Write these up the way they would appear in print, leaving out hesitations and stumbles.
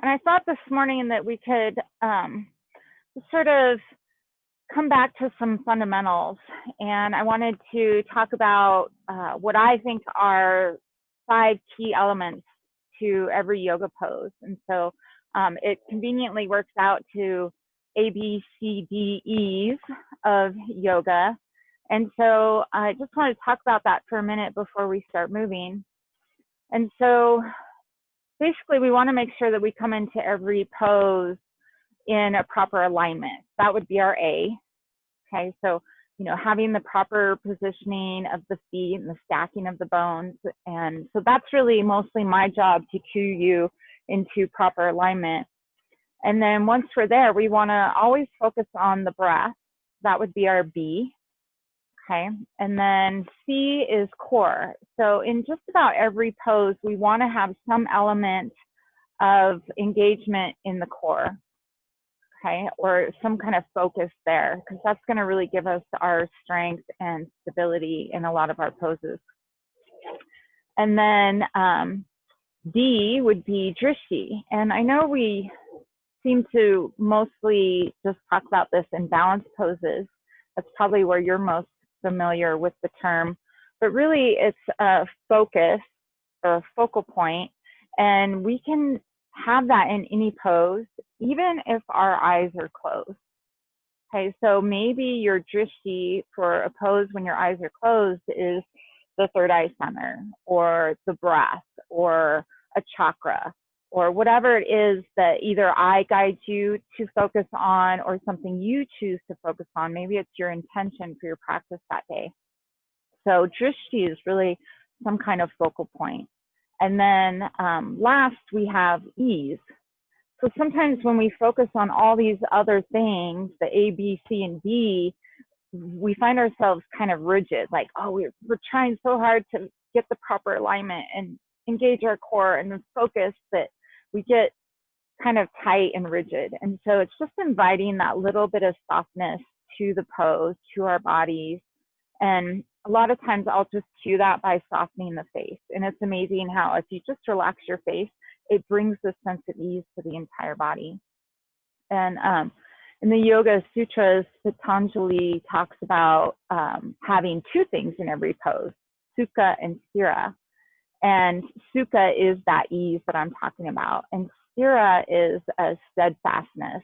And I thought this morning that we could sort of come back to some fundamentals. And I wanted to talk about what I think are 5 key elements to every yoga pose. And so it conveniently works out to A, B, C, D, E's of yoga. And so I just want to talk about that for a minute before we start moving. And so basically we want to make sure that we come into every pose in a proper alignment. That would be our A. Okay, so having the proper positioning of the feet and the stacking of the bones. And so that's really mostly my job, to cue you into proper alignment. And then once we're there, we want to always focus on the breath. That would be our B. Okay, and then C is core. So in just about every pose, we want to have some element of engagement in the core. Okay, or some kind of focus there, because that's going to really give us our strength and stability in a lot of our poses. And then D would be drishti. And I know we seem to mostly just talk about this in balance poses. That's probably where you're most familiar with the term, but really it's a focus or a focal point, and we can have that in any pose, even if our eyes are closed. Okay, so maybe your drishti for a pose when your eyes are closed is the third eye center, or the breath, or a chakra, or whatever it is that either I guide you to focus on or something you choose to focus on. Maybe it's your intention for your practice that day. So drishti is really some kind of focal point. And then last, we have ease. So sometimes when we focus on all these other things, the A, B, C, and D, we find ourselves kind of rigid, like, oh, we're trying so hard to get the proper alignment and engage our core and focus, that we get kind of tight and rigid. And so it's just inviting that little bit of softness to the pose, to our bodies. And a lot of times I'll just cue that by softening the face. And it's amazing how if you just relax your face, it brings this sense of ease to the entire body. And in the Yoga Sutras, Patanjali talks about having 2 things in every pose, sukha and sthira. And sukha is that ease that I'm talking about. And sthira is a steadfastness.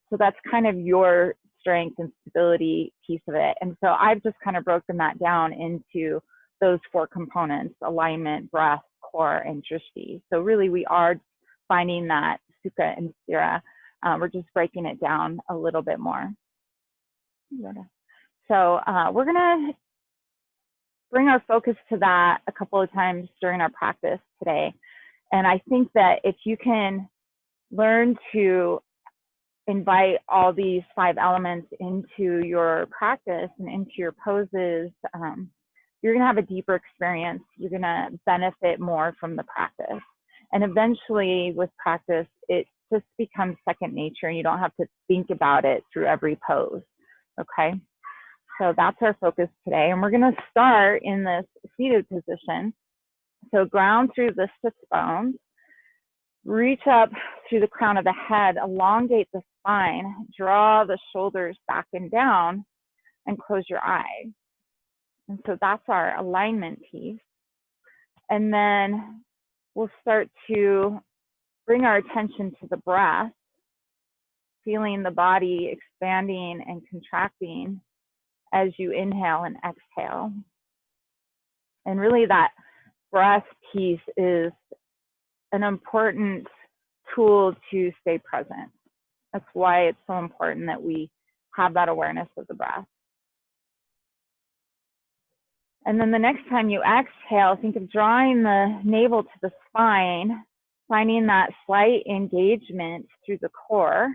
So that's kind of your strength and stability piece of it. And so I've just kind of broken that down into those 4 components: alignment, breath, core, and drishti. So really we are finding that sukha and sthira. We're just breaking it down a little bit more. So we're going to bring our focus to that a couple of times during our practice today. And I think that if you can learn to invite all these 5 elements into your practice and into your poses, you're going to have a deeper experience. You're going to benefit more from the practice. And eventually with practice, it just becomes second nature, and you don't have to think about it through every pose. Okay, so that's our focus today. And we're going to start in this seated position. So ground through the sits bones, reach up through the crown of the head, elongate the spine, draw the shoulders back and down, and close your eyes. And so that's our alignment piece. And then we'll start to bring our attention to the breath, feeling the body expanding and contracting as you inhale and exhale. And really that breath piece is an important tool to stay present. That's why it's so important that we have that awareness of the breath. And then the next time you exhale, think of drawing the navel to the spine, finding that slight engagement through the core.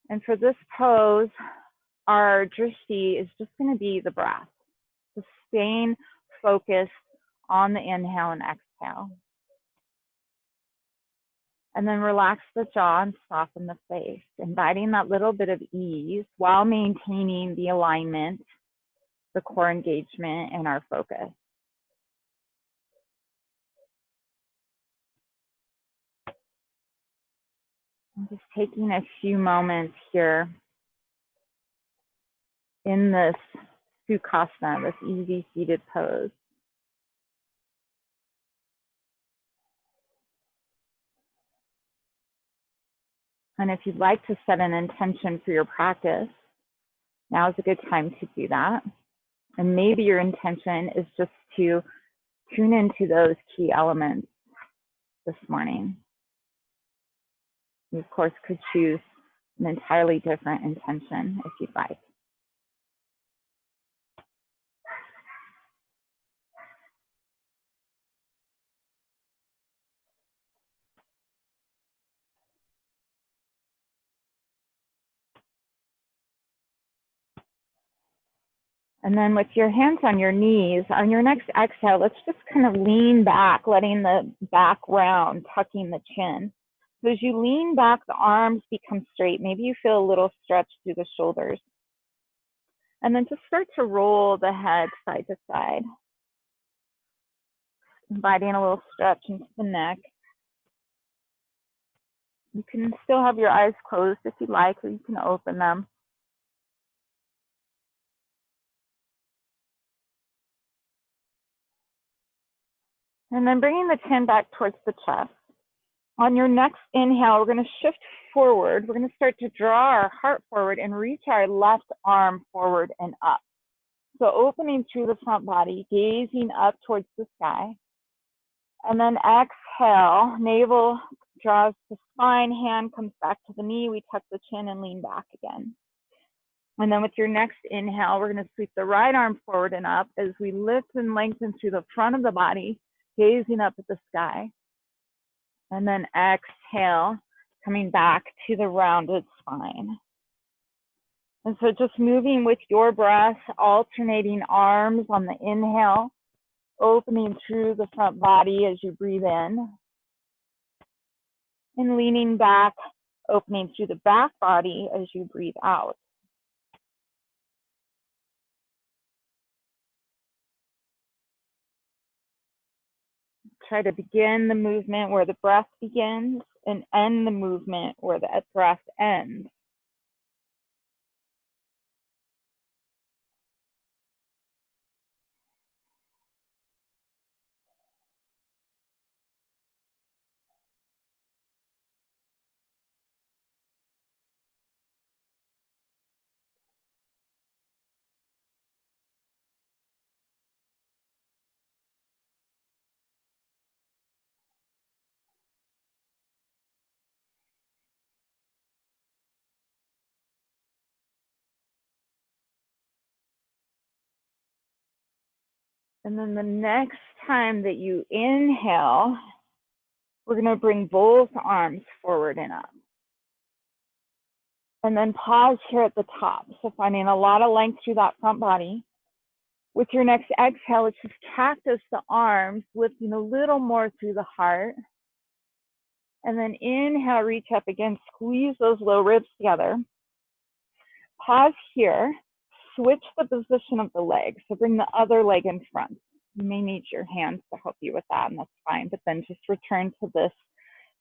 And for this pose, our drishti is just going to be the breath, just staying focused on the inhale and exhale. And then relax the jaw and soften the face, inviting that little bit of ease while maintaining the alignment, the core engagement, and our focus. I'm just taking a few moments here in this Sukhasana, this easy seated pose. And if you'd like to set an intention for your practice, now is a good time to do that. And maybe your intention is just to tune into those key elements this morning. You, of course, could choose an entirely different intention if you'd like. And then with your hands on your knees, on your next exhale, let's just kind of lean back, letting the back round, tucking the chin. So as you lean back, the arms become straight. Maybe you feel a little stretch through the shoulders. And then just start to roll the head side to side, inviting a little stretch into the neck. You can still have your eyes closed if you like, or you can open them. And then bringing the chin back towards the chest. On your next inhale, we're going to shift forward. We're going to start to draw our heart forward and reach our left arm forward and up. So opening through the front body, gazing up towards the sky. And then exhale, navel draws the spine, hand comes back to the knee. We tuck the chin and lean back again. And then with your next inhale, we're going to sweep the right arm forward and up as we lift and lengthen through the front of the body, gazing up at the sky. And then exhale, coming back to the rounded spine. And so just moving with your breath, alternating arms on the inhale, opening through the front body as you breathe in, and leaning back, opening through the back body as you breathe out. Try to begin the movement where the breath begins and end the movement where the breath ends. And then the next time that you inhale, we're going to bring both arms forward and up. And then pause here at the top. So finding a lot of length through that front body. With your next exhale, let's just cactus the arms, lifting a little more through the heart. And then inhale, reach up again, squeeze those low ribs together. Pause here, switch the position of the leg. So bring the other leg in front. You may need your hands to help you with that, and that's fine. But then just return to this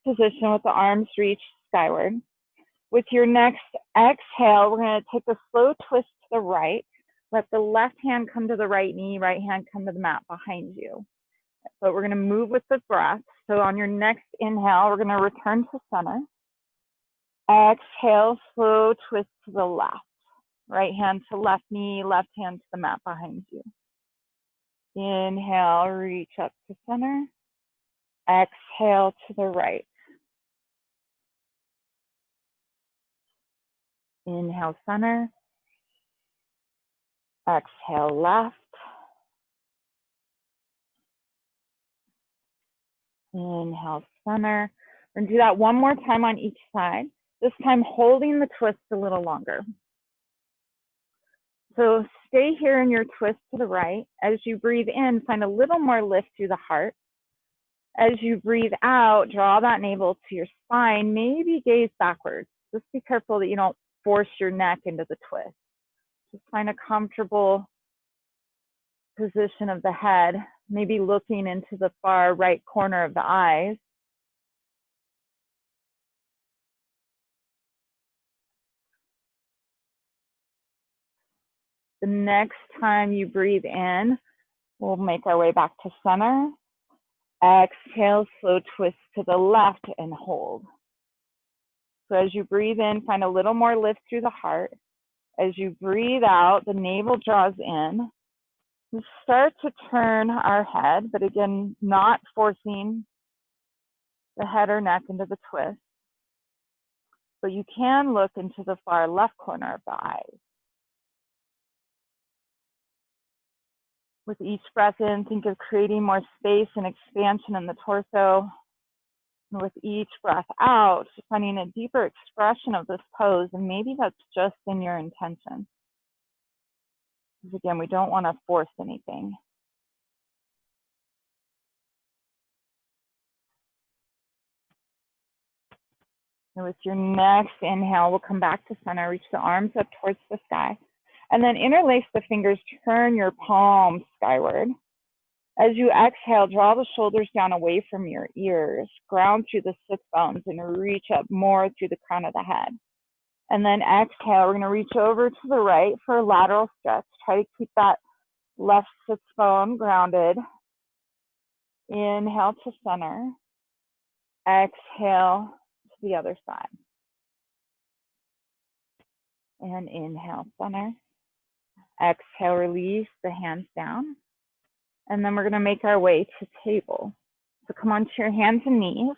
position with the arms reached skyward. With your next exhale, we're going to take a slow twist to the right. Let the left hand come to the right knee, right hand come to the mat behind you. But we're going to move with the breath. So on your next inhale, we're going to return to center. Exhale, slow twist to the left. Right hand to left knee, left hand to the mat behind you. Inhale, reach up to center. Exhale to the right. Inhale, center. Exhale, left. Inhale, center. We're going to do that one more time on each side. This time holding the twist a little longer. So stay here in your twist to the right. As you breathe in, find a little more lift through the heart. As you breathe out, draw that navel to your spine. Maybe gaze backwards. Just be careful that you don't force your neck into the twist. Just find a comfortable position of the head, maybe looking into the far right corner of the eyes. The next time you breathe in, we'll make our way back to center. Exhale, slow twist to the left and hold. So as you breathe in, find a little more lift through the heart. As you breathe out, the navel draws in. We start to turn our head, but again, not forcing the head or neck into the twist. But you can look into the far left corner of the eyes. With each breath in, think of creating more space and expansion in the torso. And with each breath out, finding a deeper expression of this pose, and maybe that's just in your intention. Because again, we don't want to force anything. And with your next inhale, we'll come back to center, reach the arms up towards the sky, and then interlace the fingers, turn your palms skyward. As you exhale, draw the shoulders down away from your ears, ground through the sit bones, and reach up more through the crown of the head. And then exhale, we're going to reach over to the right for a lateral stretch. Try to keep that left sit bone grounded. Inhale to center. Exhale to the other side. And inhale, center. Exhale, release the hands down. And then we're going to make our way to table. So come onto your hands and knees.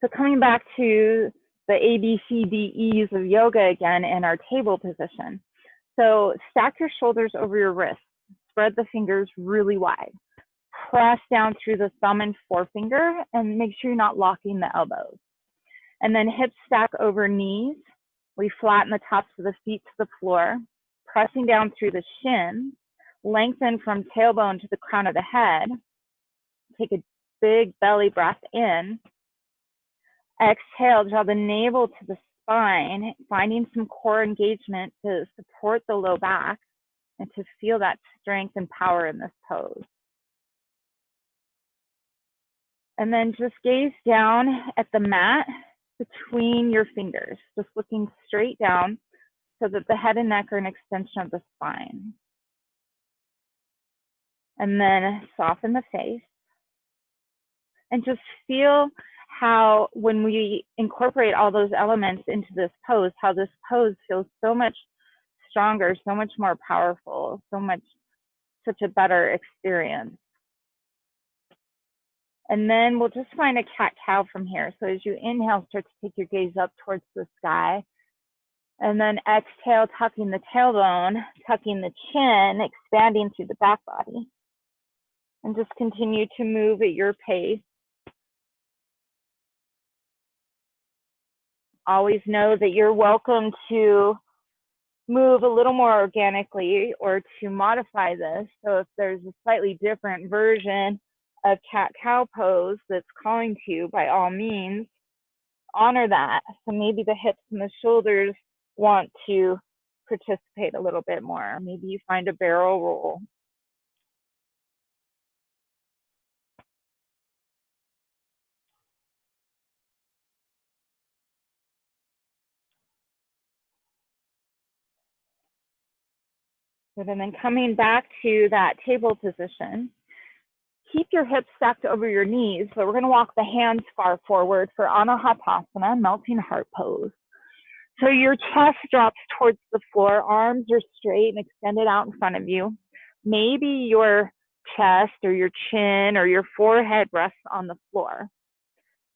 So coming back to the ABCDEs of yoga again in our table position. So stack your shoulders over your wrists. Spread the fingers really wide. Press down through the thumb and forefinger and make sure you're not locking the elbows. And then hips stack over knees. We flatten the tops of the feet to the floor, pressing down through the shins. Lengthen from tailbone to the crown of the head. Take a big belly breath in. Exhale, draw the navel to the spine, finding some core engagement to support the low back and to feel that strength and power in this pose. And then just gaze down at the mat between your fingers, just looking straight down so that the head and neck are an extension of the spine. And then soften the face and just feel how when we incorporate all those elements into this pose, how this pose feels so much stronger, so much more powerful, such a better experience. And then we'll just find a cat-cow from here. So as you inhale, start to take your gaze up towards the sky. And then exhale, tucking the tailbone, tucking the chin, expanding through the back body. And just continue to move at your pace. Always know that you're welcome to move a little more organically or to modify this. So if there's a slightly different version of cat-cow pose that's calling to you, by all means, honor that. So maybe the hips and the shoulders want to participate a little bit more. Maybe you find a barrel roll. Good, and then coming back to that table position, keep your hips stacked over your knees. So we're going to walk the hands far forward for Anahatasana, melting heart pose. So your chest drops towards the floor, arms are straight and extended out in front of you. Maybe your chest or your chin or your forehead rests on the floor.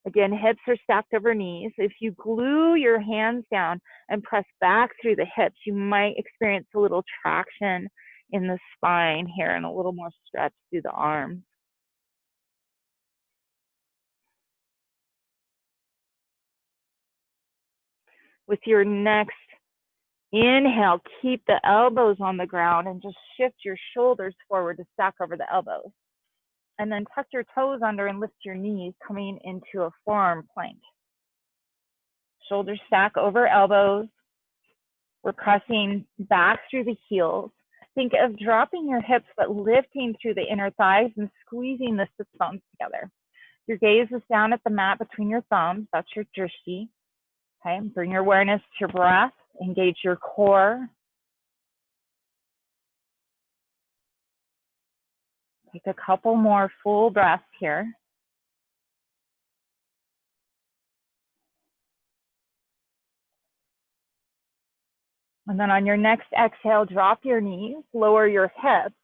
Again, hips are stacked over knees. If you glue your hands down and press back through the hips, you might experience a little traction in the spine here and a little more stretch through the arms. With your next inhale, keep the elbows on the ground and just shift your shoulders forward to stack over the elbows. And then tuck your toes under and lift your knees, coming into a forearm plank. Shoulders stack over elbows. We're pressing back through the heels. Think of dropping your hips, but lifting through the inner thighs and squeezing the sit bones together. Your gaze is down at the mat between your thumbs. That's your drishti. Okay, bring your awareness to your breath. Engage your core. Take a couple more full breaths here. And then on your next exhale, drop your knees, lower your hips,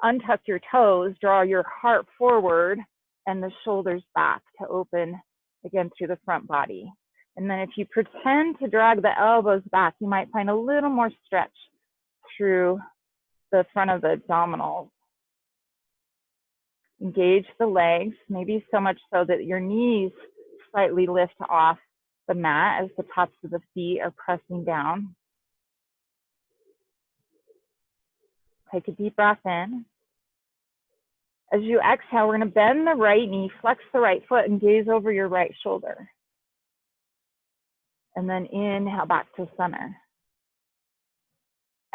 untuck your toes, draw your heart forward and the shoulders back to open again through the front body. And then if you pretend to drag the elbows back, you might find a little more stretch through the front of the abdominals. Engage the legs, maybe so much so that your knees slightly lift off the mat as the tops of the feet are pressing down. Take a deep breath in. As you exhale, we're going to bend the right knee, flex the right foot, and gaze over your right shoulder. And then inhale back to center.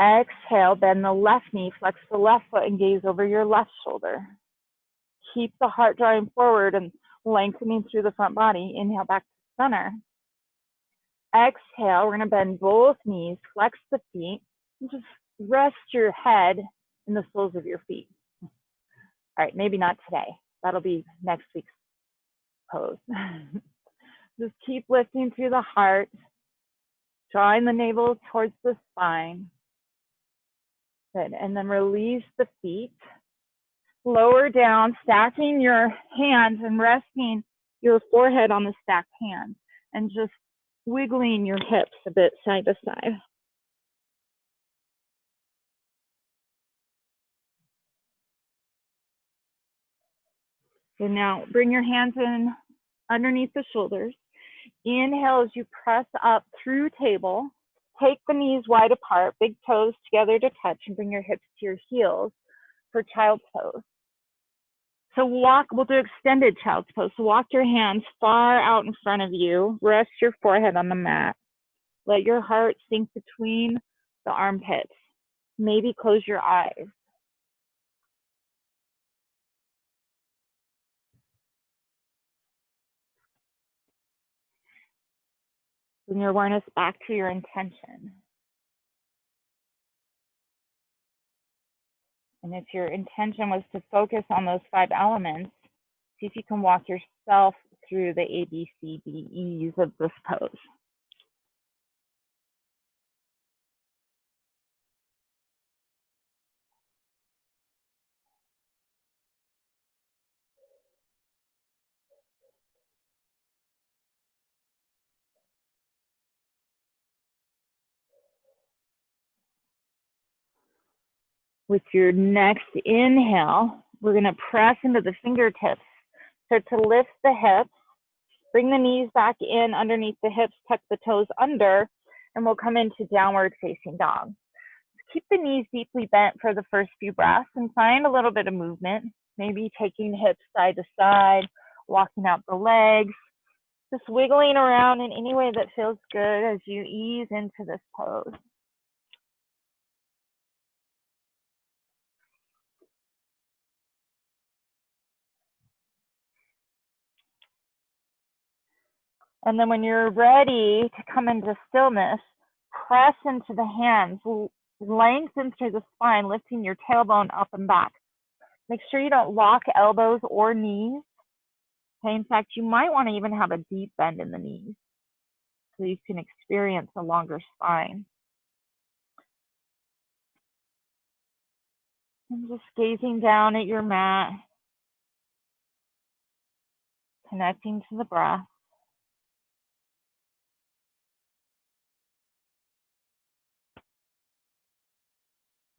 Exhale, bend the left knee, flex the left foot, and gaze over your left shoulder. Keep the heart drawing forward and lengthening through the front body. Inhale back to center. Exhale, we're going to bend both knees, flex the feet, and just rest your head in the soles of your feet. All right, maybe not today. That'll be next week's pose. Just keep lifting through the heart, drawing the navel towards the spine. Good, and then release the feet. Lower down, stacking your hands and resting your forehead on the stacked hands, and just wiggling your hips a bit side to side. So now bring your hands in underneath the shoulders. Inhale as you press up through table. Take the knees wide apart, big toes together to touch, and bring your hips to your heels for child's pose. So we'll do extended child's pose. So walk your hands far out in front of you. Rest your forehead on the mat. Let your heart sink between the armpits. Maybe close your eyes. Bring your awareness back to your intention. And if your intention was to focus on those 5 elements, see if you can walk yourself through the A, B, C, D, E's of this pose. With your next inhale, we're going to press into the fingertips. Start to lift the hips, bring the knees back in underneath the hips, tuck the toes under, and we'll come into downward facing dog. Keep the knees deeply bent for the first few breaths and find a little bit of movement, maybe taking hips side to side, walking out the legs, just wiggling around in any way that feels good as you ease into this pose. And then when you're ready to come into stillness, press into the hands, lengthen through the spine, lifting your tailbone up and back. Make sure you don't lock elbows or knees. Okay, in fact, you might want to even have a deep bend in the knees so you can experience a longer spine. And just gazing down at your mat, connecting to the breath.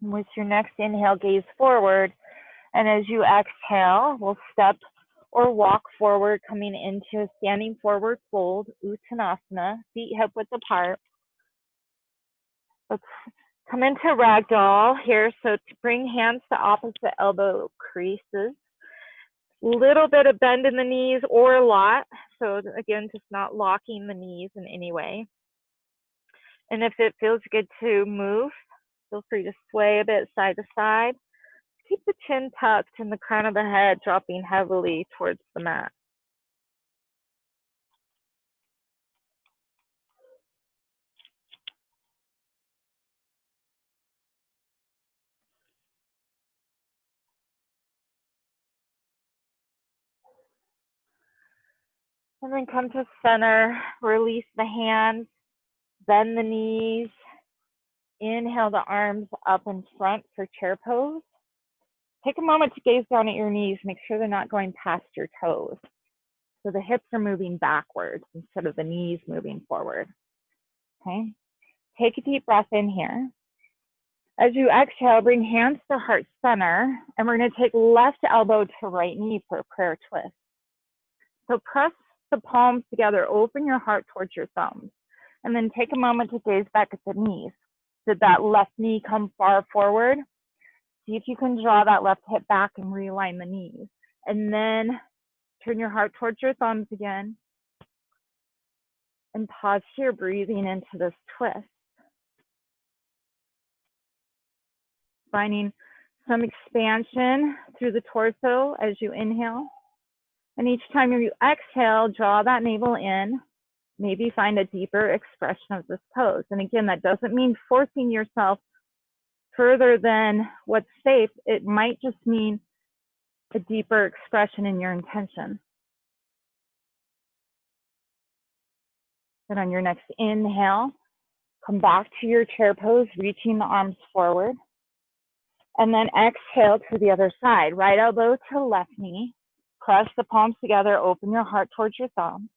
And with your next inhale, gaze forward. And as you exhale, we'll step or walk forward, coming into a standing forward fold, Uttanasana, feet hip width apart. Let's come into ragdoll here. So to bring hands to opposite elbow creases. Little bit of bend in the knees or a lot. So again, just not locking the knees in any way. And if it feels good to move, feel free to sway a bit side to side. Keep the chin tucked and the crown of the head dropping heavily towards the mat. And then come to center, release the hands, bend the knees. Inhale the arms up in front for chair pose. Take a moment to gaze down at your knees. Make sure they're not going past your toes. So the hips are moving backwards instead of the knees moving forward. Okay. Take a deep breath in here. As you exhale, bring hands to heart center, and we're going to take left elbow to right knee for a prayer twist. So press the palms together, open your heart towards your thumbs, and then take a moment to gaze back at the knees. Did that left knee come far forward? See if you can draw that left hip back and realign the knees. And then turn your heart towards your thumbs again. And pause here, breathing into this twist. Finding some expansion through the torso as you inhale. And each time you exhale, draw that navel in. Maybe find a deeper expression of this pose. And again, that doesn't mean forcing yourself further than what's safe. It might just mean a deeper expression in your intention. Then on your next inhale, come back to your chair pose, reaching the arms forward. And then exhale to the other side. Right elbow to left knee. Press the palms together, open your heart towards your thumb.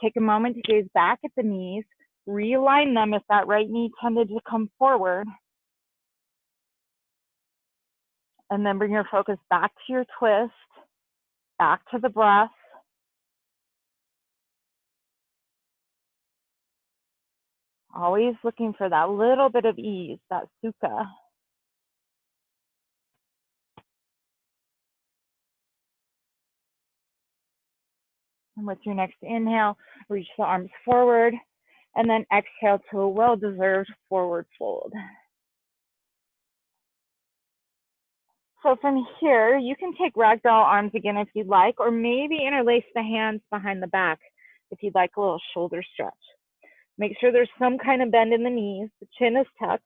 Take a moment to gaze back at the knees. Realign them if that right knee tended to come forward. And then bring your focus back to your twist, back to the breath. Always looking for that little bit of ease, that sukha. And with your next inhale, reach the arms forward, and then exhale to a well-deserved forward fold. So from here, you can take ragdoll arms again if you'd like, or maybe interlace the hands behind the back if you'd like a little shoulder stretch. Make sure there's some kind of bend in the knees, the chin is tucked,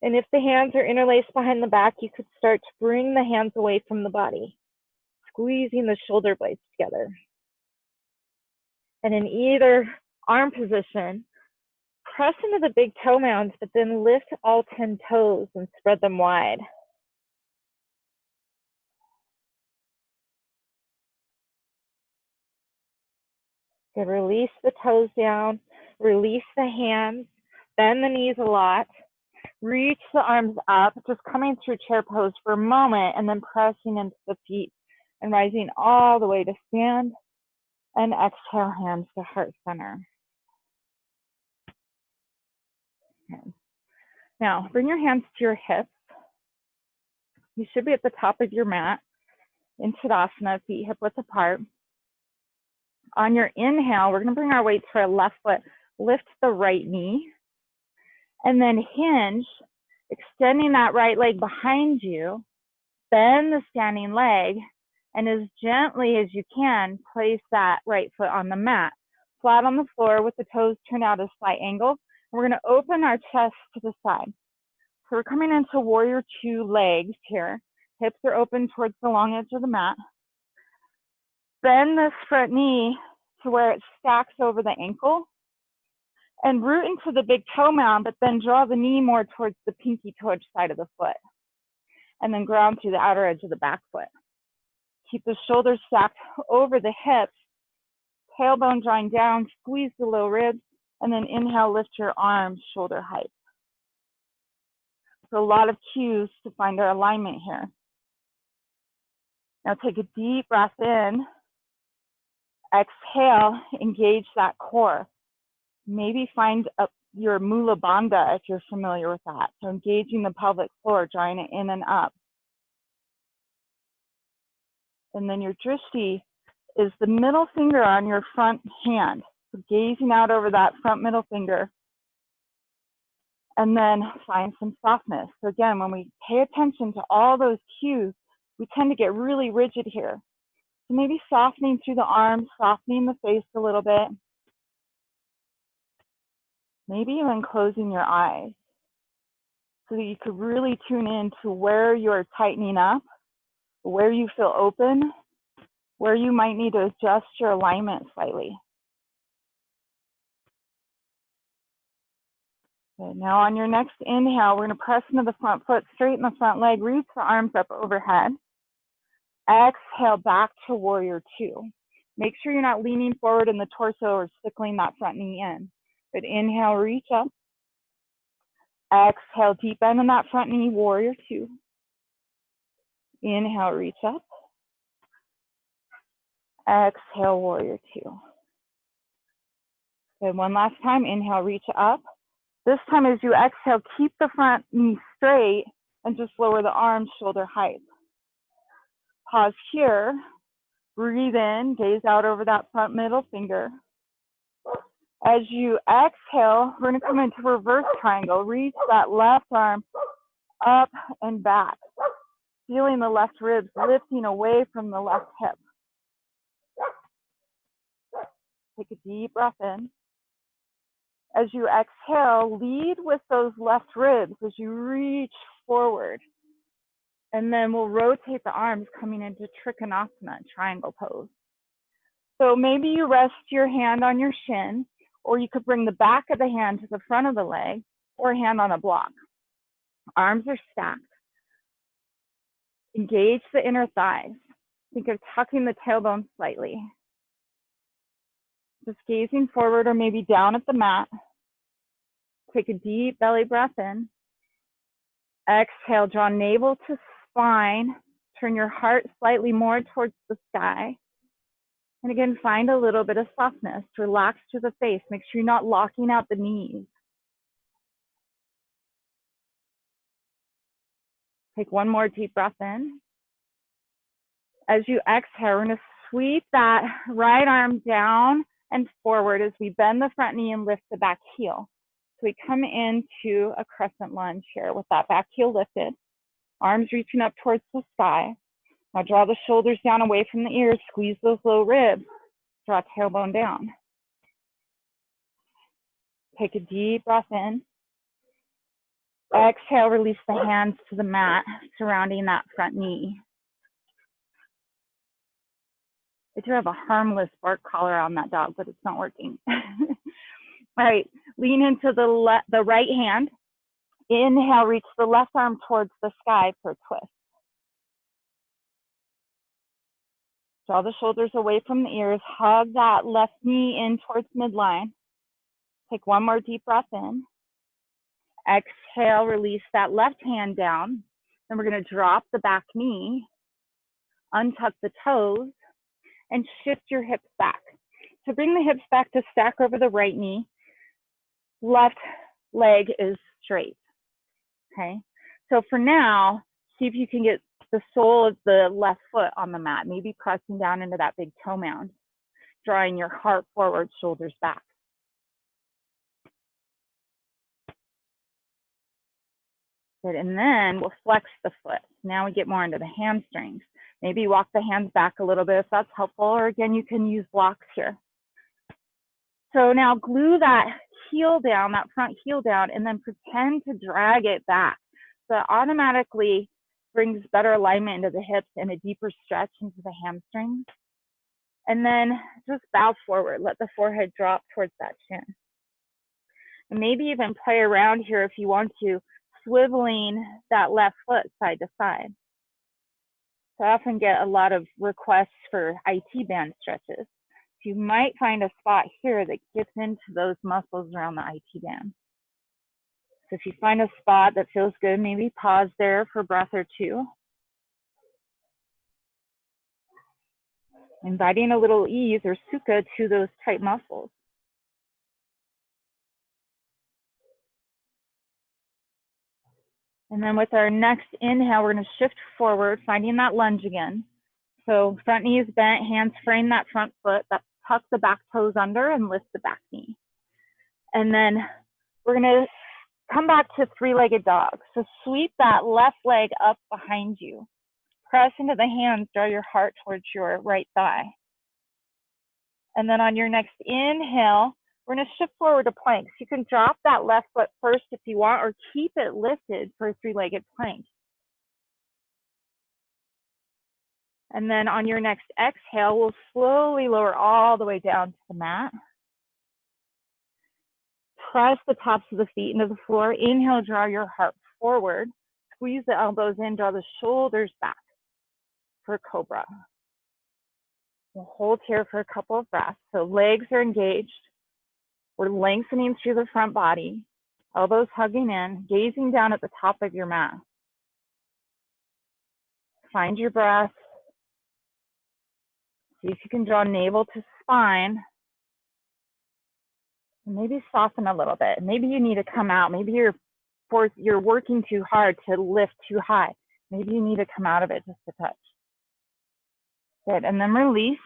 and if the hands are interlaced behind the back, you could start to bring the hands away from the body, squeezing the shoulder blades together. And in either arm position, press into the big toe mounds, but then lift all 10 toes and spread them wide. So release the toes down, release the hands, bend the knees a lot, reach the arms up, just coming through chair pose for a moment, and then pressing into the feet and rising all the way to stand, and exhale, hands to heart center. Okay. Now, bring your hands to your hips. You should be at the top of your mat in Tadasana, feet hip width apart. On your inhale, we're going to bring our weight to our left foot, lift the right knee, and then hinge, extending that right leg behind you, bend the standing leg, and as gently as you can, place that right foot on the mat, flat on the floor with the toes turned out at a slight angle. And we're going to open our chest to the side. So we're coming into warrior two legs here. Hips are open towards the long edge of the mat. Bend this front knee to where it stacks over the ankle and root into the big toe mound, but then draw the knee more towards the pinky toe edge side of the foot. And then ground through the outer edge of the back foot. Keep the shoulders stacked over the hips, tailbone drawing down, squeeze the low ribs, and then inhale, lift your arms shoulder height. So a lot of cues to find our alignment here. Now take a deep breath in. Exhale, engage that core. Maybe find your Mula Bandha if you're familiar with that. So engaging the pelvic floor, drawing it in and up. And then your drishti is the middle finger on your front hand. So gazing out over that front middle finger. And then find some softness. So again, when we pay attention to all those cues, we tend to get really rigid here. So maybe softening through the arms, softening the face a little bit. Maybe even closing your eyes so that you could really tune in to where you're tightening up, where you feel open, where you might need to adjust your alignment slightly. Okay, now on your next inhale, we're going to press into the front foot, straighten the front leg, reach the arms up overhead. Exhale back to warrior two. Make sure you're not leaning forward in the torso or sickling that front knee in. But inhale, reach up. Exhale, deep bend in that front knee, warrior two. Inhale, reach up. Exhale, warrior two. Good, one last time. Inhale, reach up. This time as you exhale, keep the front knee straight and just lower the arms shoulder height. Pause here. Breathe in, gaze out over that front middle finger. As you exhale, we're going to come into reverse triangle. Reach that left arm up and back. Feeling the left ribs lifting away from the left hip. Take a deep breath in. As you exhale, lead with those left ribs as you reach forward. And then we'll rotate the arms coming into Trikonasana, triangle pose. So maybe you rest your hand on your shin, or you could bring the back of the hand to the front of the leg, or a hand on a block. Arms are stacked. Engage the inner thighs. Think of tucking the tailbone slightly. Just gazing forward or maybe down at the mat. Take a deep belly breath in. Exhale, draw navel to spine. Turn your heart slightly more towards the sky. And again, find a little bit of softness. Relax through the face. Make sure you're not locking out the knees. Take one more deep breath in. As you exhale, we're going to sweep that right arm down and forward as we bend the front knee and lift the back heel. So we come into a crescent lunge here with that back heel lifted, arms reaching up towards the sky. Now draw the shoulders down away from the ears, squeeze those low ribs, draw tailbone down. Take a deep breath in. Exhale, release the hands to the mat surrounding that front knee. I do have a harmless bark collar on that dog, but it's not working. All right, lean into the right hand. Inhale, reach the left arm towards the sky for a twist. Draw the shoulders away from the ears. Hug that left knee in towards midline. Take one more deep breath in. Exhale, release that left hand down. Then we're going to drop the back knee, untuck the toes, and shift your hips back. So bring the hips back to stack over the right knee. Left leg is straight. Okay. So for now, see if you can get the sole of the left foot on the mat, maybe pressing down into that big toe mound, drawing your heart forward, shoulders back. Good. And then we'll flex the foot. Now we get more into the hamstrings. Maybe walk the hands back a little bit if that's helpful, or again, you can use blocks here. So now glue that heel down, that front heel down, and then pretend to drag it back. So it automatically brings better alignment into the hips and a deeper stretch into the hamstrings. And then just bow forward, let the forehead drop towards that chin. And maybe even play around here if you want to, swiveling that left foot side to side. So I often get a lot of requests for IT band stretches. You might find a spot here that gets into those muscles around the IT band. So if you find a spot that feels good, maybe pause there for a breath or two. Inviting a little ease or sukha to those tight muscles. And then with our next inhale, we're going to shift forward, finding that lunge again. So front knee is bent, hands frame that front foot, tuck the back toes under and lift the back knee. And then we're going to come back to three-legged dog. So sweep that left leg up behind you. Press into the hands, draw your heart towards your right thigh. And then on your next inhale, we're going to shift forward to plank. So you can drop that left foot first if you want, or keep it lifted for a three-legged plank. And then on your next exhale, we'll slowly lower all the way down to the mat. Press the tops of the feet into the floor. Inhale, draw your heart forward. Squeeze the elbows in, draw the shoulders back for Cobra. We'll hold here for a couple of breaths. So legs are engaged. We're lengthening through the front body. Elbows hugging in, gazing down at the top of your mat. Find your breath. See if you can draw navel to spine. And maybe soften a little bit. Maybe you need to come out. Maybe you're working too hard to lift too high. Maybe you need to come out of it just a touch. Good, and then release.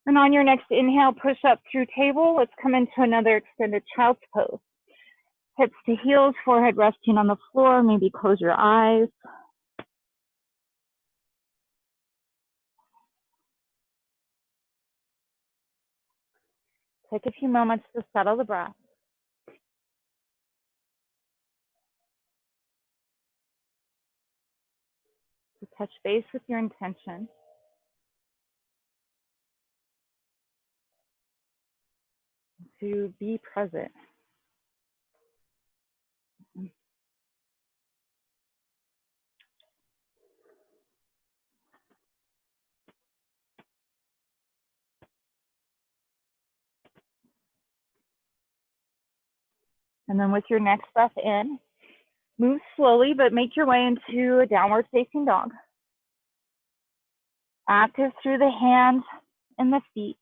And on your next inhale, push up through table. Let's come into another extended child's pose. Hips to heels, forehead resting on the floor. Maybe close your eyes. Take a few moments to settle the breath. To touch base with your intention. To be present. And then with your next breath in, move slowly, but make your way into a downward facing dog. Active through the hands and the feet,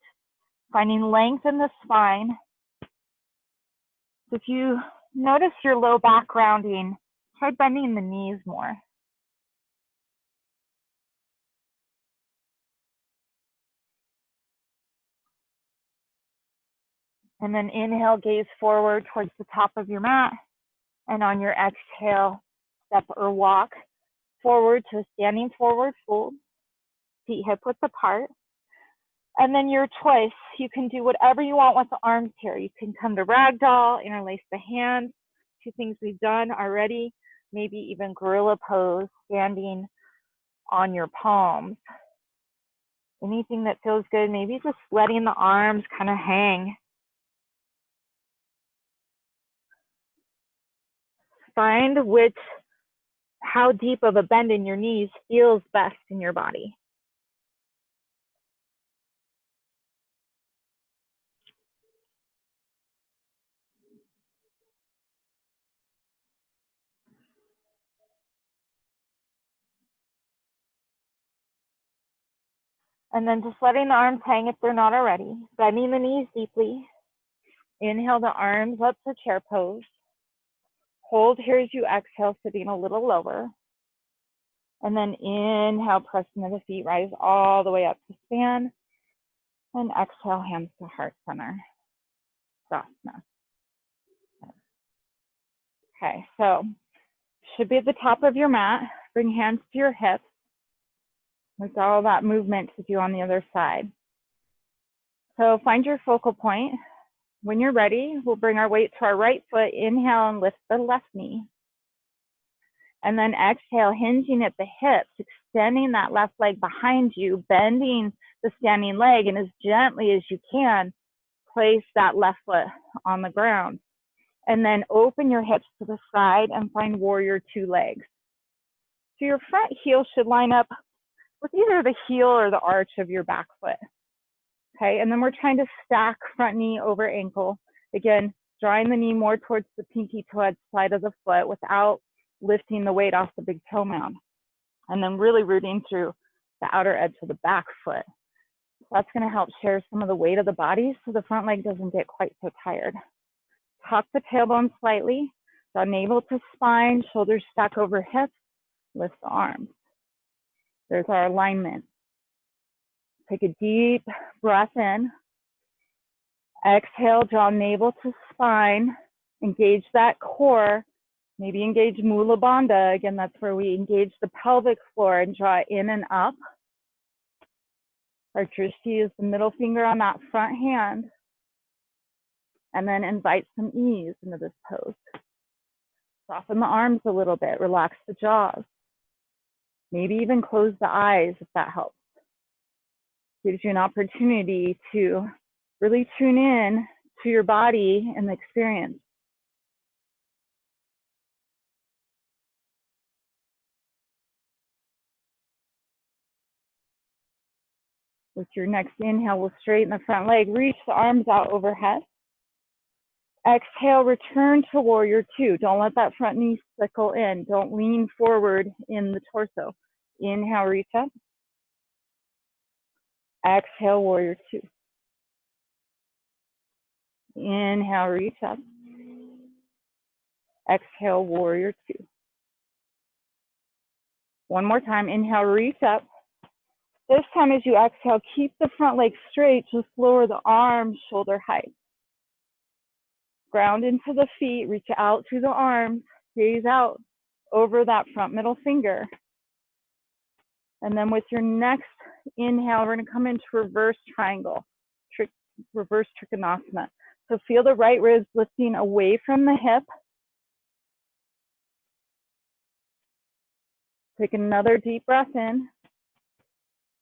finding length in the spine. So if you notice your low back rounding, try bending the knees more. And then inhale, gaze forward towards the top of your mat. And on your exhale, step or walk forward to a standing forward fold, feet hip width apart. And then your choice, you can do whatever you want with the arms here. You can come to ragdoll, interlace the hands, two things we've done already, maybe even gorilla pose, standing on your palms. Anything that feels good, maybe just letting the arms kind of hang. Find how deep of a bend in your knees feels best in your body. And then just letting the arms hang if they're not already. Bending the knees deeply. Inhale the arms up to chair pose. Hold here as you exhale, sitting a little lower. And then inhale, press into the feet, rise all the way up to stand. And exhale, hands to heart center. Sasana. Okay, so should be at the top of your mat. Bring hands to your hips. We've got all that movement to do on the other side. So find your focal point. When you're ready, we'll bring our weight to our right foot. Inhale and lift the left knee. And then exhale, hinging at the hips, extending that left leg behind you, bending the standing leg, and as gently as you can, place that left foot on the ground. And then open your hips to the side and find warrior two legs. So your front heel should line up with either the heel or the arch of your back foot. Okay, and then we're trying to stack front knee over ankle. Again, drawing the knee more towards the pinky toe side of the foot without lifting the weight off the big toe mound. And then really rooting through the outer edge of the back foot. That's going to help share some of the weight of the body so the front leg doesn't get quite so tired. Tuck the tailbone slightly, draw navel to spine, shoulders stack over hips, lift the arms. There's our alignment. Take a deep breath in. Exhale, draw navel to spine, engage that core, maybe engage Mula Bandha. Again, that's where we engage the pelvic floor and draw in and up. Our drishti is the middle finger on that front hand. And then invite some ease into this pose. Soften the arms a little bit, relax the jaws. Maybe even close the eyes if that helps. Gives you an opportunity to really tune in to your body and the experience. With your next inhale, we'll straighten the front leg, reach the arms out overhead. Exhale, return to warrior two. Don't let that front knee sickle in. Don't lean forward in the torso. Inhale, reach up. Exhale, warrior two. Inhale, reach up. Exhale, warrior two. One more time, inhale, reach up. This time as you exhale, keep the front leg straight, just lower the arms shoulder height. Ground into the feet, reach out through the arms, gaze out over that front middle finger. And then with your next inhale, we're gonna come into reverse triangle, reverse Trikonasana. So feel the right ribs lifting away from the hip. Take another deep breath in.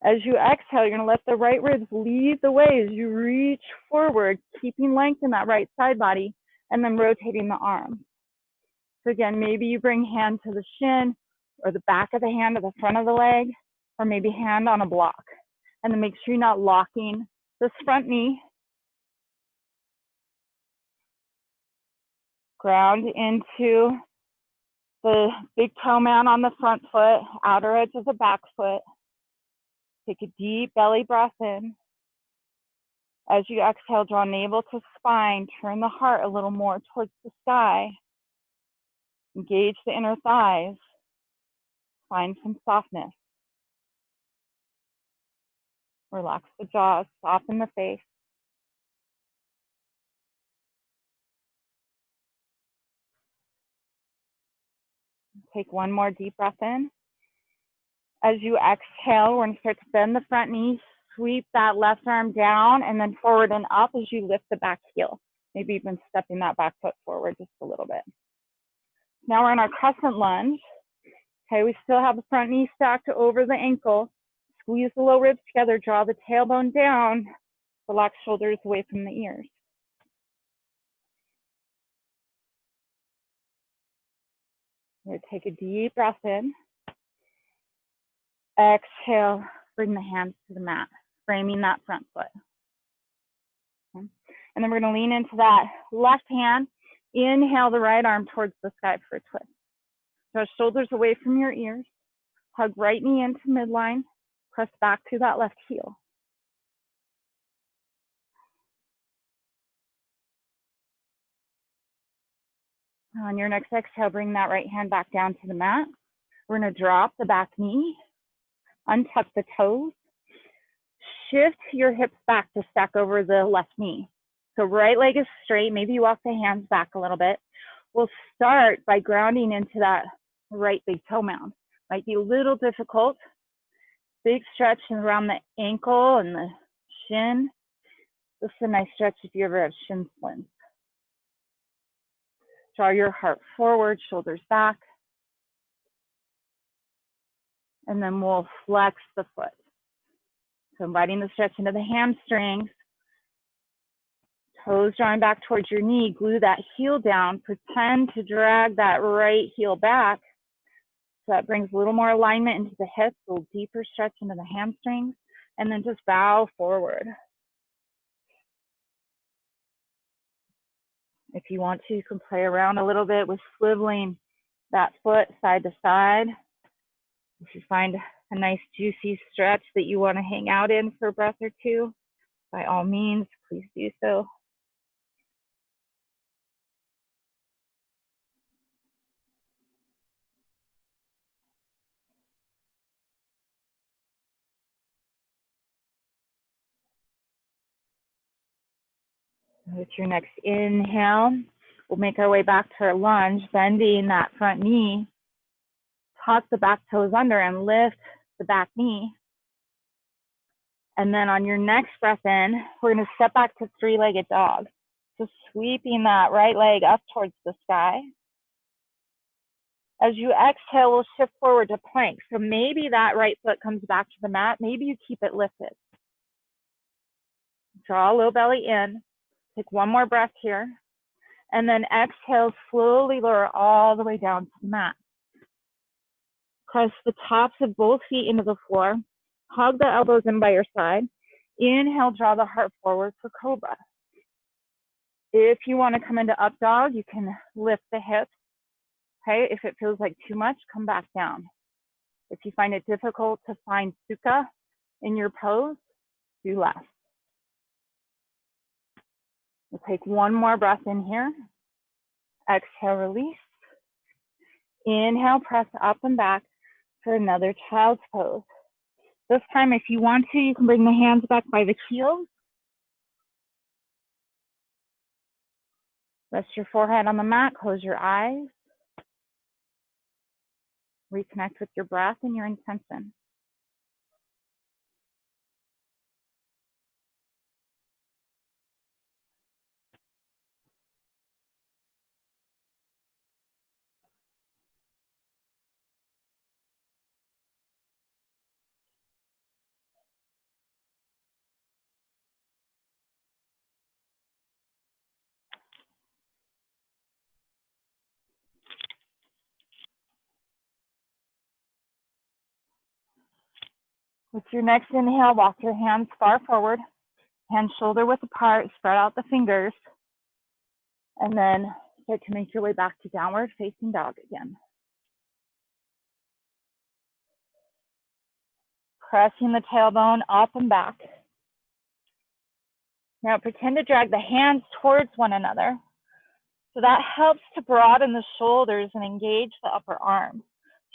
As you exhale, you're gonna let the right ribs lead the way as you reach forward, keeping length in that right side body, and then rotating the arms. So again, maybe you bring hand to the shin, or the back of the hand to the front of the leg, or maybe hand on a block. And then make sure you're not locking this front knee. Ground into the big toe mound on the front foot, outer edge of the back foot. Take a deep belly breath in. As you exhale, draw navel to spine, turn the heart a little more towards the sky. Engage the inner thighs. Find some softness. Relax the jaws, soften the face. Take one more deep breath in. As you exhale, we're going to start to bend the front knee, sweep that left arm down and then forward and up as you lift the back heel. Maybe even stepping that back foot forward just a little bit. Now we're in our crescent lunge. Okay, we still have the front knee stacked over the ankle. Squeeze the low ribs together, draw the tailbone down, relax shoulders away from the ears. We're going to take a deep breath in. Exhale, bring the hands to the mat, framing that front foot. Okay. And then we're going to lean into that left hand. Inhale the right arm towards the sky for a twist. Draw shoulders away from your ears. Hug right knee into midline. Press back to that left heel. On your next exhale, bring that right hand back down to the mat. We're going to drop the back knee, untuck the toes, shift your hips back to stack over the left knee. So right leg is straight. Maybe you walk the hands back a little bit. We'll start by grounding into that right big toe mound. Might be a little difficult. Big stretch around the ankle and the shin. This is a nice stretch if you ever have shin splints. Draw your heart forward, shoulders back. And then we'll flex the foot. So inviting the stretch into the hamstrings. Toes drawing back towards your knee. Glue that heel down. Pretend to drag that right heel back. So that brings a little more alignment into the hips, a little deeper stretch into the hamstrings. And then just bow forward. If you want to, you can play around a little bit with swiveling that foot side to side. If you find a nice juicy stretch that you want to hang out in for a breath or two, by all means, please do so. With your next inhale, we'll make our way back to our lunge, bending that front knee. Tuck the back toes under and lift the back knee. And then on your next breath in, we're going to step back to three-legged dog. So sweeping that right leg up towards the sky. As you exhale, we'll shift forward to plank. So maybe that right foot comes back to the mat. Maybe you keep it lifted. Draw low belly in. Take one more breath here. And then exhale, slowly lower all the way down to the mat. Press the tops of both feet into the floor. Hug the elbows in by your side. Inhale, draw the heart forward for cobra. If you want to come into up dog, you can lift the hips. Okay, if it feels like too much, come back down. If you find it difficult to find sukha in your pose, do less. We'll take one more breath in here. Exhale, release. Inhale, press up and back for another child's pose. This time, if you want to, you can bring the hands back by the heels. Rest your forehead on the mat, close your eyes. Reconnect with your breath and your intention. With your next inhale, walk your hands far forward, hands shoulder width apart, spread out the fingers, and then start to make your way back to downward facing dog again. Pressing the tailbone up and back. Now pretend to drag the hands towards one another. So that helps to broaden the shoulders and engage the upper arms.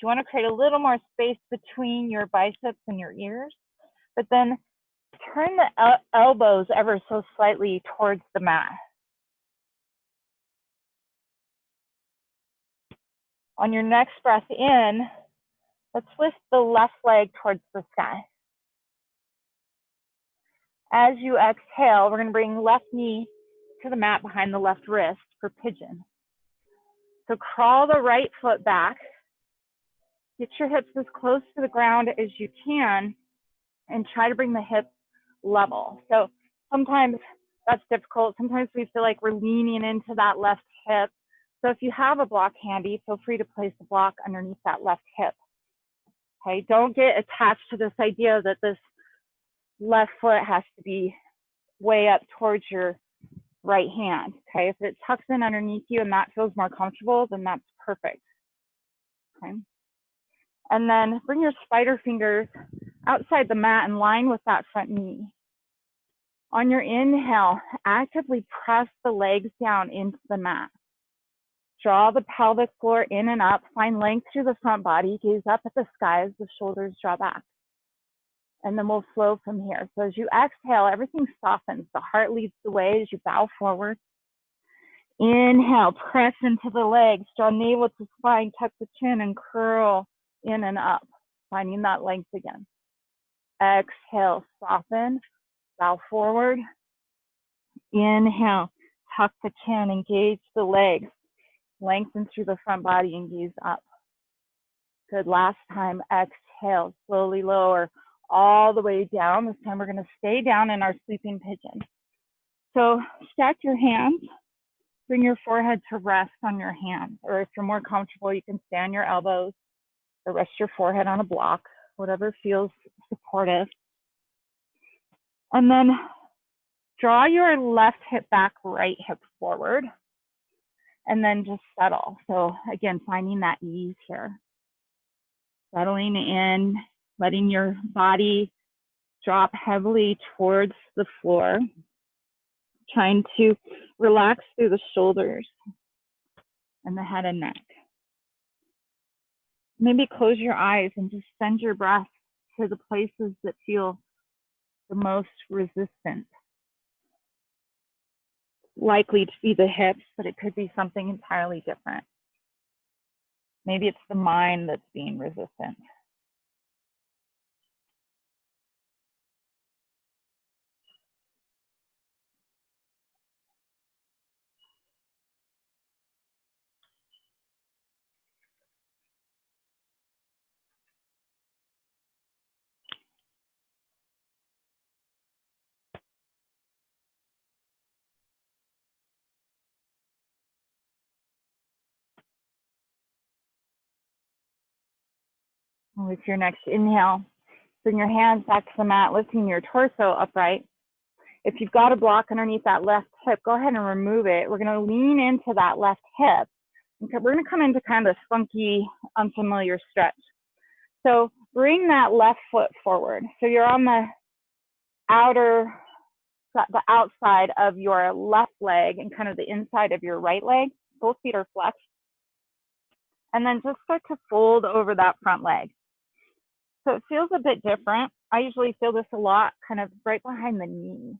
You want to create a little more space between your biceps and your ears, but then turn the elbows ever so slightly towards the mat. On your next breath in, let's lift the left leg towards the sky. As you exhale, we're going to bring left knee to the mat behind the left wrist for pigeon. So crawl the right foot back. Get your hips as close to the ground as you can and try to bring the hips level. So sometimes that's difficult. Sometimes we feel like we're leaning into that left hip. So if you have a block handy, feel free to place the block underneath that left hip. Okay, don't get attached to this idea that this left foot has to be way up towards your right hand. Okay, if it tucks in underneath you and that feels more comfortable, then that's perfect. Okay, and then bring your spider fingers outside the mat in line with that front knee. On your inhale, actively press the legs down into the mat. Draw the pelvic floor in and up, find length through the front body, gaze up at the sky as the shoulders draw back. And then we'll flow from here. So as you exhale, everything softens. The heart leads the way as you bow forward. Inhale, press into the legs, draw navel to spine, tuck the chin and curl in and up, finding that length again. Exhale, soften, bow forward. Inhale, tuck the chin, engage the legs, lengthen through the front body and gaze up. Good, last time, exhale, slowly lower all the way down. This time we're gonna stay down in our sleeping pigeon. So stack your hands, bring your forehead to rest on your hands, or if you're more comfortable, you can stay on your elbows or rest your forehead on a block, whatever feels supportive. And then draw your left hip back, right hip forward, and then just settle. So again, finding that ease here. Settling in, letting your body drop heavily towards the floor, trying to relax through the shoulders and the head and neck. Maybe close your eyes and just send your breath to the places that feel the most resistant. Likely to be the hips, but it could be something entirely different. Maybe it's the mind that's being resistant. With your next inhale, bring your hands back to the mat, lifting your torso upright. If you've got a block underneath that left hip, go ahead and remove it. We're going to lean into that left hip. We're going to come into kind of a funky, unfamiliar stretch. So bring that left foot forward. So you're on the outside of your left leg and kind of the inside of your right leg. Both feet are flexed. And then just start to fold over that front leg. So it feels a bit different. I usually feel this a lot kind of right behind the knee.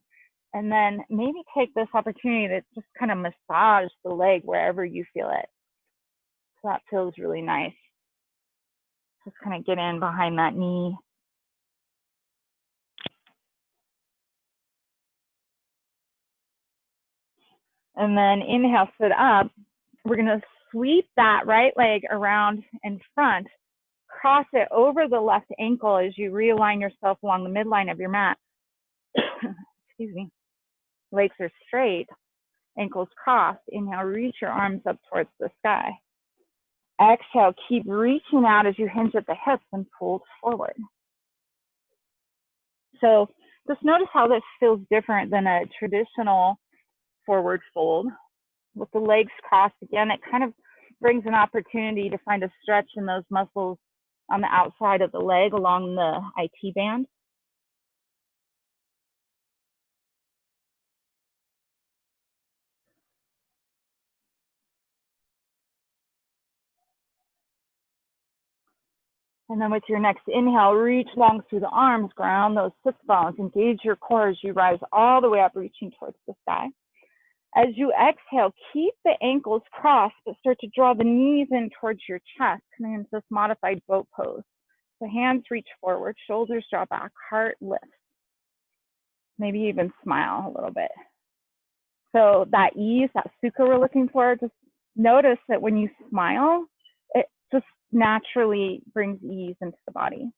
And then maybe take this opportunity to just kind of massage the leg wherever you feel it. So that feels really nice. Just kind of get in behind that knee. And then inhale, sit up. We're going to sweep that right leg around in front, cross it over the left ankle as you realign yourself along the midline of your mat. Excuse me. Legs are straight, ankles crossed. Inhale, reach your arms up towards the sky. Exhale, keep reaching out as you hinge at the hips and fold forward. So just notice how this feels different than a traditional forward fold. With the legs crossed again, it kind of brings an opportunity to find a stretch in those muscles on the outside of the leg along the IT band. And then with your next inhale, reach long through the arms, ground those sit bones, engage your core as you rise all the way up, reaching towards the sky. As you exhale, keep the ankles crossed, but start to draw the knees in towards your chest, coming into this modified boat pose. The hands reach forward, shoulders draw back, heart lifts. Maybe even smile a little bit. So that ease, that sukha we're looking for, just notice that when you smile, it just naturally brings ease into the body.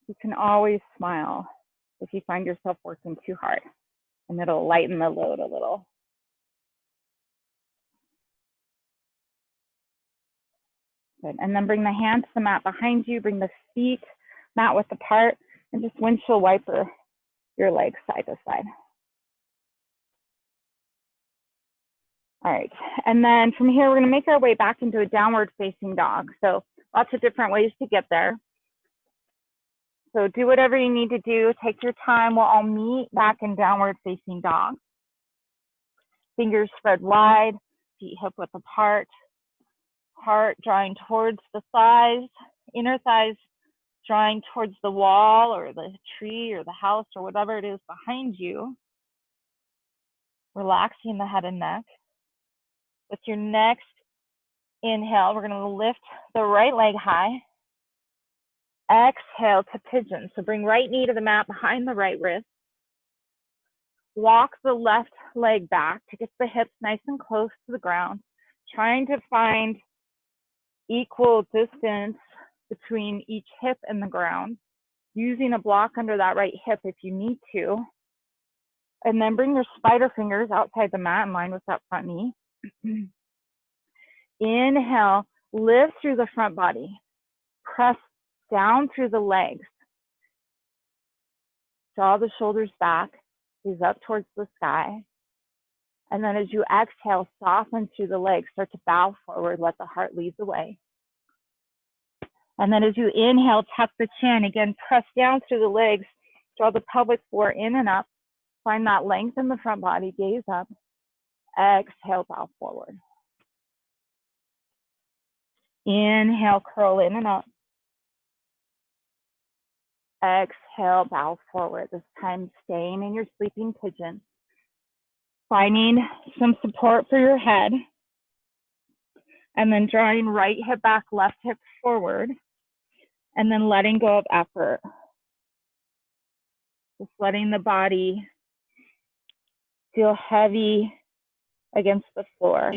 You can always smile if you find yourself working too hard, and it'll lighten the load a little. Good. And then bring the hands to the mat behind you, bring the feet mat width apart, and just windshield wiper your legs side to side. All right, and then from here, we're gonna make our way back into a downward facing dog. So lots of different ways to get there. So do whatever you need to do, take your time. We'll all meet back in downward facing dog. Fingers spread wide, feet hip width apart, heart drawing towards the thighs, inner thighs drawing towards the wall or the tree or the house or whatever it is behind you. Relaxing the head and neck. With your next inhale, we're going to lift the right leg high. Exhale to pigeon. So bring right knee to the mat behind the right wrist. Walk the left leg back to get the hips nice and close to the ground. Trying to find equal distance between each hip and the ground. Using a block under that right hip if you need to. And then bring your spider fingers outside the mat in line with that front knee. Inhale, lift through the front body. Press down through the legs. Draw the shoulders back, gaze up towards the sky. And then as you exhale, soften through the legs, start to bow forward, let the heart lead the way. And then as you inhale, tuck the chin. Again, press down through the legs, draw the pelvic floor in and up. Find that length in the front body, gaze up. Exhale, bow forward. Inhale, curl in and up. Exhale, bow forward. This time staying in your sleeping pigeon. Finding some support for your head. And then drawing right hip back, left hip forward. And then letting go of effort. Just letting the body feel heavy against the floor.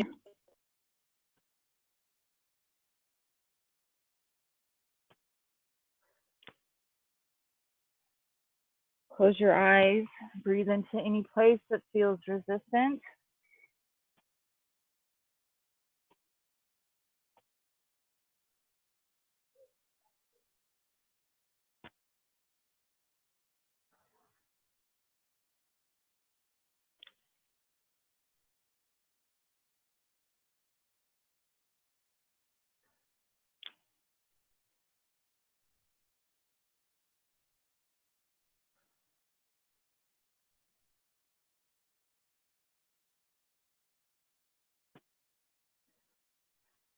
Close your eyes, breathe into any place that feels resistant.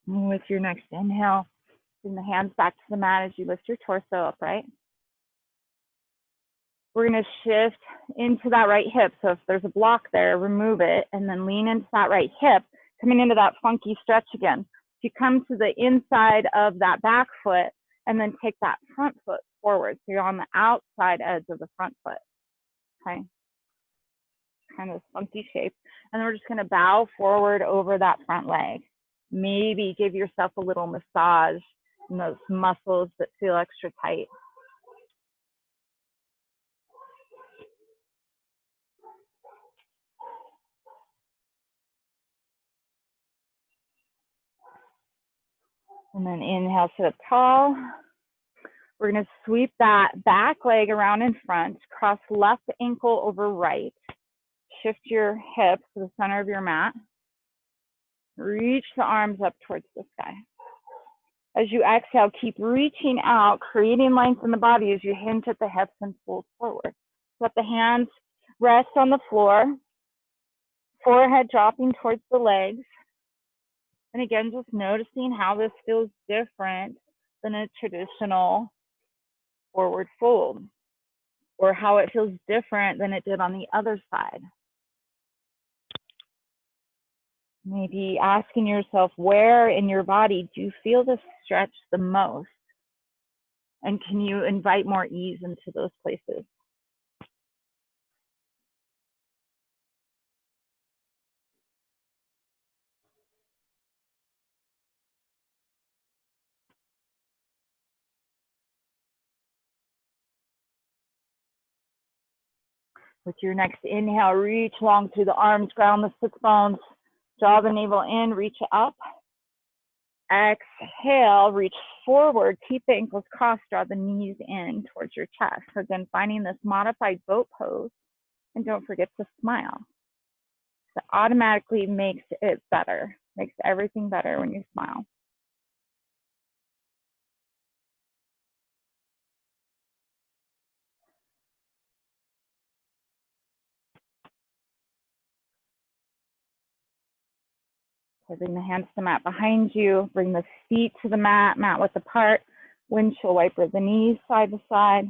And with your next inhale, bring the hands back to the mat as you lift your torso upright. We're going to shift into that right hip. So if there's a block there, remove it and then lean into that right hip, coming into that funky stretch again. So you come to the inside of that back foot and then take that front foot forward. So you're on the outside edge of the front foot. Okay. Kind of funky shape. And then we're just going to bow forward over that front leg. Maybe give yourself a little massage in those muscles that feel extra tight. And then inhale, sit up tall. We're going to sweep that back leg around in front, cross left ankle over right. Shift your hips to the center of your mat. Reach the arms up towards the sky. As you exhale, keep reaching out, creating length in the body as you hinge at the hips and fold forward. Let the hands rest on the floor, forehead dropping towards the legs. And again, just noticing how this feels different than a traditional forward fold, or how it feels different than it did on the other side. Maybe asking yourself, where in your body do you feel this stretch the most? And can you invite more ease into those places? With your next inhale, reach long through the arms, ground the sit bones, draw the navel in, reach up. Exhale, reach forward, keep the ankles crossed, draw the knees in towards your chest. So again, finding this modified boat pose, and don't forget to smile. That automatically makes it better, makes everything better when you smile. So bring the hands to the mat behind you, bring the feet to the mat, mat width apart, windshield wiper the knees side to side.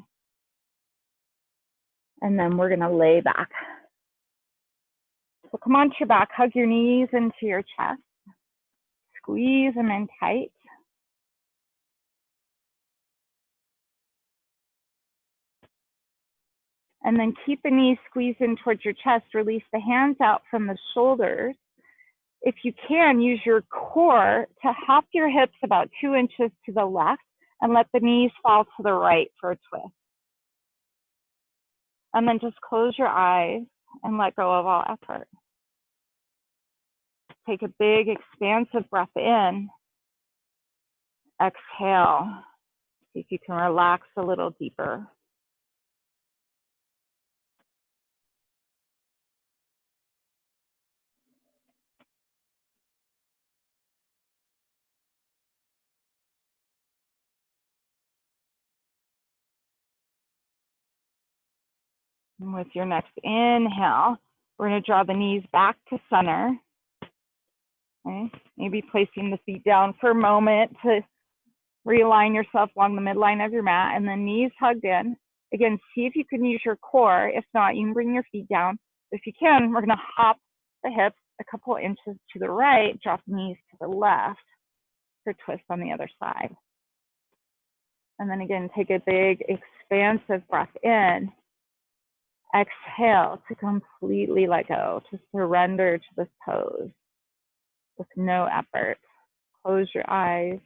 And then we're gonna lay back. So come onto your back, hug your knees into your chest, squeeze them in tight. And then keep the knees squeezed in towards your chest, release the hands out from the shoulders. If you can, use your core to hop your hips about 2 inches to the left and let the knees fall to the right for a twist. And then just close your eyes and let go of all effort. Take a big, expansive breath in. Exhale. See if you can relax a little deeper. And with your next inhale, we're going to draw the knees back to center. Okay. Maybe placing the feet down for a moment to realign yourself along the midline of your mat, and then knees hugged in. Again, see if you can use your core. If not, you can bring your feet down. If you can, we're going to hop the hips a couple inches to the right, drop the knees to the left for a twist on the other side. And then again, take a big, expansive breath in. Exhale to completely let go, to surrender to this pose with no effort. Close your eyes.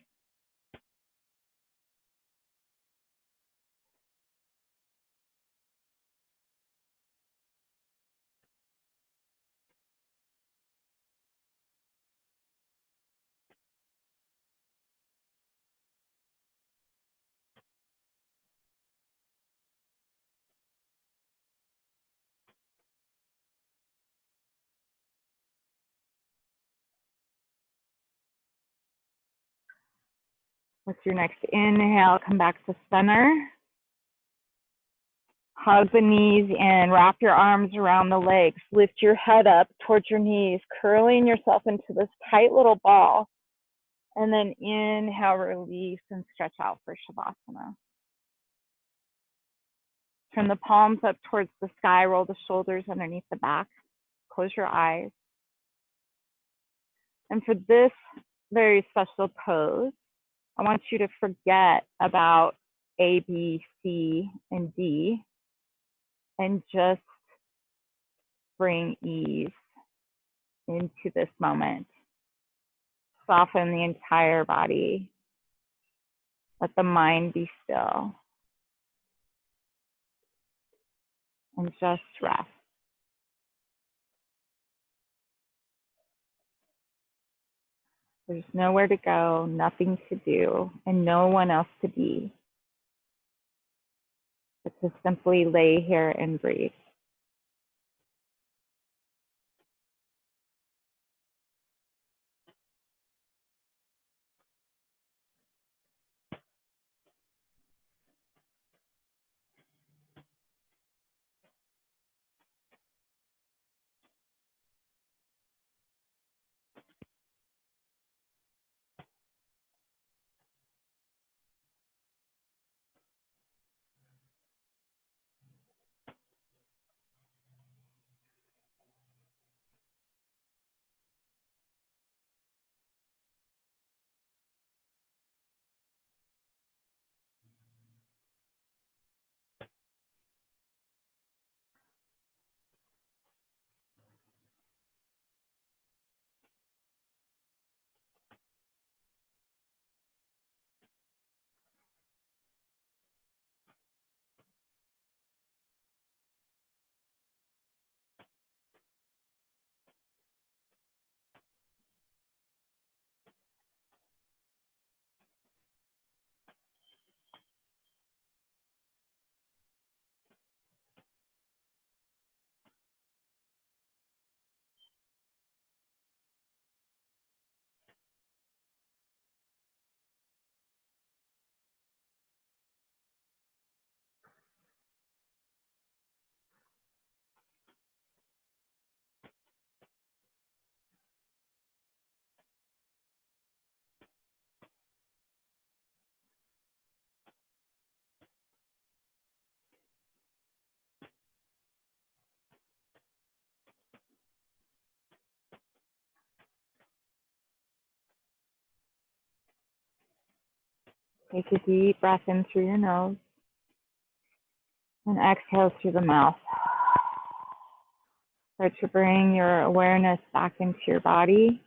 With your next inhale, come back to center. Hug the knees in, wrap your arms around the legs, lift your head up towards your knees, curling yourself into this tight little ball. And then inhale, release, and stretch out for Shavasana. Turn the palms up towards the sky, roll the shoulders underneath the back, close your eyes. And for this very special pose, I want you to forget about A, B, C, and D, and just bring ease into this moment. Soften the entire body. Let the mind be still. And just rest. There's nowhere to go, nothing to do, and no one else to be. But to simply lay here and breathe. Take a deep breath in through your nose and exhale through the mouth. Start to bring your awareness back into your body.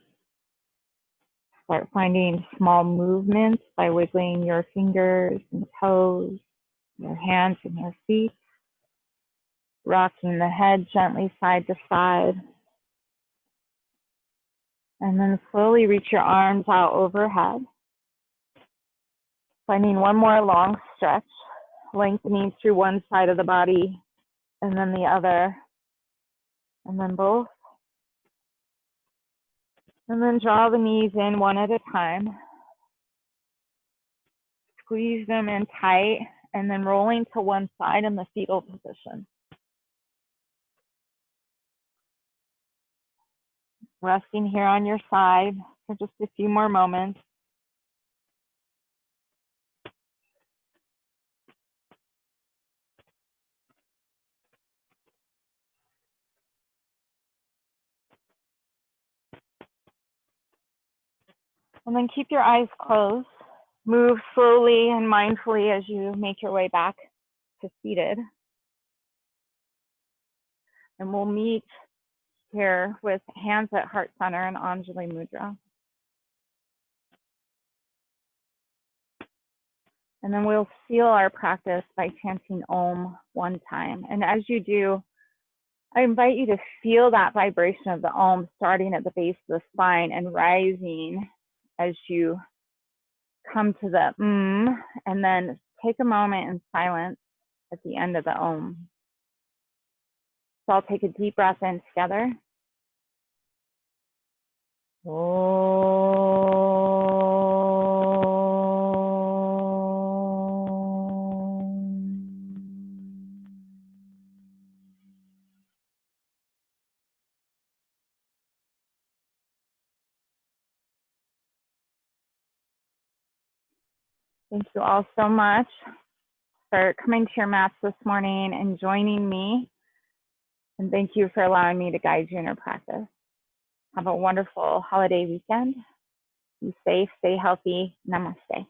Start finding small movements by wiggling your fingers and toes, your hands and your feet, rocking the head gently side to side. And then slowly reach your arms out overhead. Finding one more long stretch, lengthening through one side of the body and then the other, and then both. And then draw the knees in one at a time. Squeeze them in tight, and then rolling to one side in the fetal position. Resting here on your side for just a few more moments. And then keep your eyes closed. Move slowly and mindfully as you make your way back to seated. And we'll meet here with hands at heart center and Anjali Mudra. And then we'll seal our practice by chanting Om one time. And as you do, I invite you to feel that vibration of the Om starting at the base of the spine and rising as you come to the and then take a moment in silence at the end of the Om. So I'll take a deep breath in together. Thank you all so much for coming to your mats this morning and joining me. And thank you for allowing me to guide you in your practice. Have a wonderful holiday weekend. Be safe, stay healthy. Namaste.